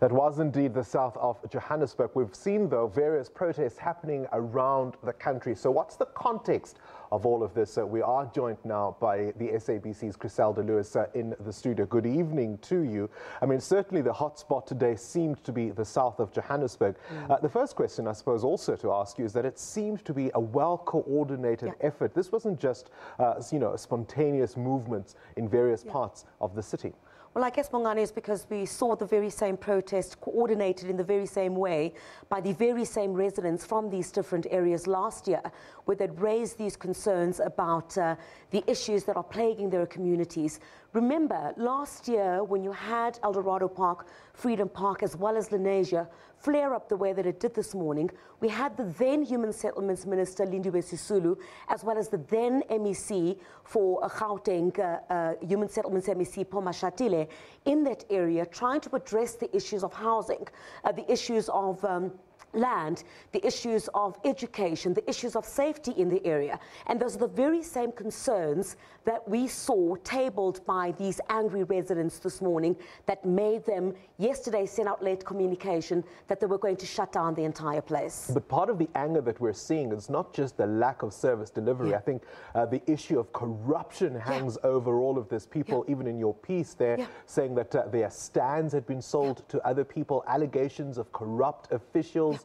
That was indeed the south of Johannesburg. We've seen, though, various protests happening around the country. So what's the context of all of this? We are joined now by the SABC's Chriselda Lewis in the studio. Good evening to you. I mean, certainly the hotspot today seemed to be the south of Johannesburg. The first question, I suppose, also to ask you is that it seemed to be a well-coordinated effort. This wasn't just, spontaneous movements in various parts of the city. Well, I guess, Bongani, is because we saw the very same protest coordinated in the very same way by the very same residents from these different areas last year, where they'd raised these concerns about the issues that are plaguing their communities. Remember, last year, when you had Eldorado Park, Freedom Park, as well as Lenasia flare up the way that it did this morning, we had the then Human Settlements Minister, Lindiwe Sisulu, as well as the then MEC for Gauteng Human Settlements MEC, Mashatile, in that area trying to address the issues of housing, the issues of land, the issues of education, the issues of safety in the area. And those are the very same concerns that we saw tabled by these angry residents this morning that made them yesterday send out late communication that they were going to shut down the entire place. But part of the anger that we're seeing is not just the lack of service delivery. I think the issue of corruption hangs over all of this. People, even in your piece there, saying that their stands had been sold to other people, allegations of corrupt officials,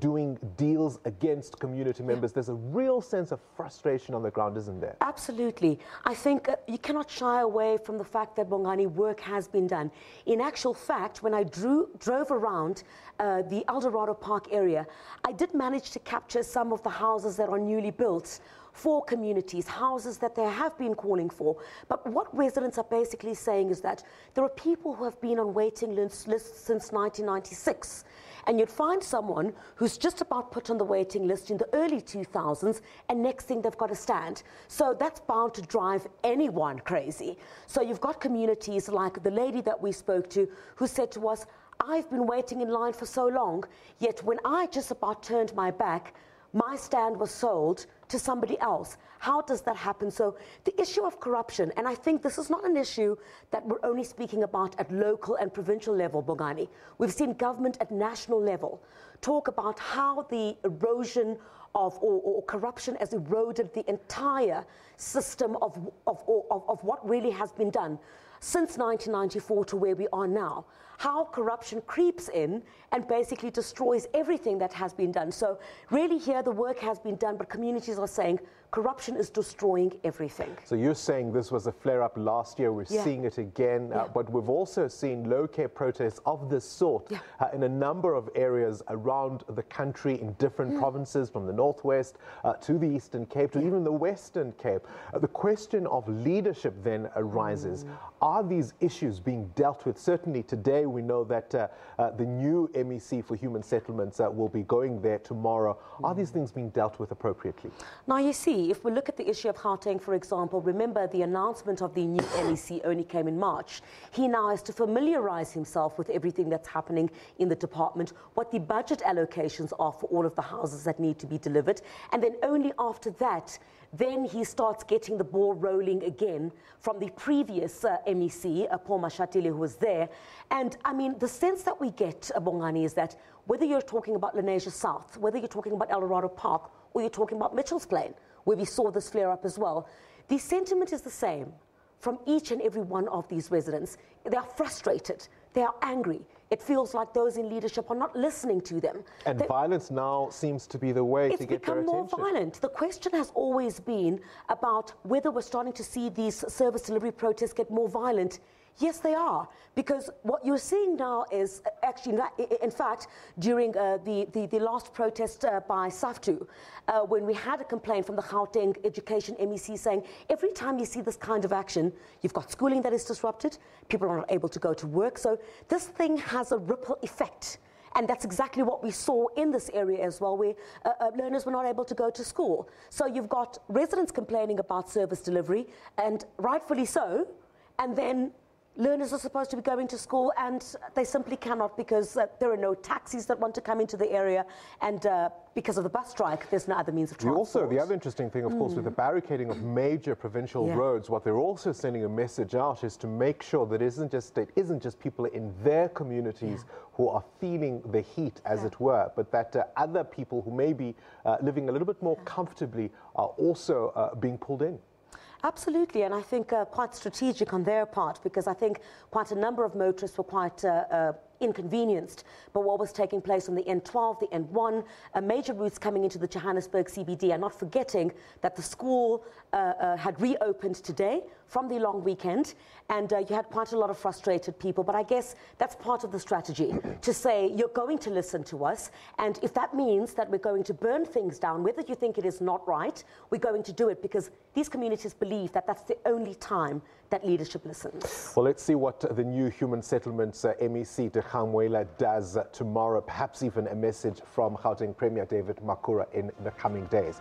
doing deals against community members. There's a real sense of frustration on the ground, isn't there? Absolutely. I think you cannot shy away from the fact that, Bongani, work has been done. In actual fact, when I drove around the Eldorado Park area, I did manage to capture some of the houses that are newly built for communities, houses that they have been calling for. But what residents are basically saying is that there are people who have been on waiting lists since 1996. And you'd find someone who's just about put on the waiting list in the early 2000s, and next thing they've got a stand. So that's bound to drive anyone crazy. So you've got communities like the lady that we spoke to who said to us, I've been waiting in line for so long, yet when I just about turned my back, my stand was sold to somebody else. How does that happen? So the issue of corruption, and I think this is not an issue that we're only speaking about at local and provincial level, Bongani. We've seen government at national level talk about how the erosion of or corruption has eroded the entire system of what really has been done since 1994 to where we are now. How corruption creeps in and basically destroys everything that has been done. So really here the work has been done, but communities are saying corruption is destroying everything. So you're saying this was a flare-up last year, we're seeing it again, but we've also seen low-care protests of this sort in a number of areas around the country in different provinces, from the Northwest to the Eastern Cape to even the Western Cape. The question of leadership then arises. Are these issues being dealt with? Certainly today we know that the new MEC for Human Settlements will be going there tomorrow. Are these things being dealt with appropriately? Now you see, if we look at the issue of Gauteng, for example, remember the announcement of the new MEC only came in March. He now has to familiarize himself with everything that's happening in the department, what the budget allocations are for all of the houses that need to be delivered, and then only after that, then he starts getting the ball rolling again from the previous MEC, Paul Mashatile, who was there. And I mean, the sense that we get, Bongani, is that whether you're talking about Lenasia South, whether you're talking about Eldorado Park, or you're talking about Mitchell's Plain, where we saw this flare up as well, the sentiment is the same from each and every one of these residents. They are frustrated, they are angry. It feels like those in leadership are not listening to them. And violence now seems to be the way to get their attention. It's become more violent. The question has always been about whether we're starting to see these service delivery protests get more violent. Yes, they are, because what you're seeing now is actually, in fact, during the last protest by SAFTU, when we had a complaint from the Gauteng Education MEC saying, every time you see this kind of action, you've got schooling that is disrupted, people are not able to go to work, so this thing has a ripple effect. And that's exactly what we saw in this area as well, where learners were not able to go to school. So you've got residents complaining about service delivery, and rightfully so, and then learners are supposed to be going to school and they simply cannot because there are no taxis that want to come into the area, and because of the bus strike, there's no other means of transport. Also, the other interesting thing, of course, with the barricading of major provincial roads, what they're also sending a message out is to make sure that it isn't just people in their communities who are feeling the heat, as it were, but that other people who may be living a little bit more comfortably are also being pulled in. Absolutely, and I think quite strategic on their part, because I think quite a number of motorists were quite inconvenienced by what was taking place on the N12, the N1, major routes coming into the Johannesburg CBD, and not forgetting that the school had reopened today from the long weekend, and you had quite a lot of frustrated people. But I guess that's part of the strategy, to say you're going to listen to us, and if that means that we're going to burn things down, whether you think it is not right, we're going to do it, because these communities believe that that's the only time that leadership listens. Well, let's see what the new Human Settlements MEC does tomorrow, perhaps even a message from Gauteng Premier David Makhura in the coming days.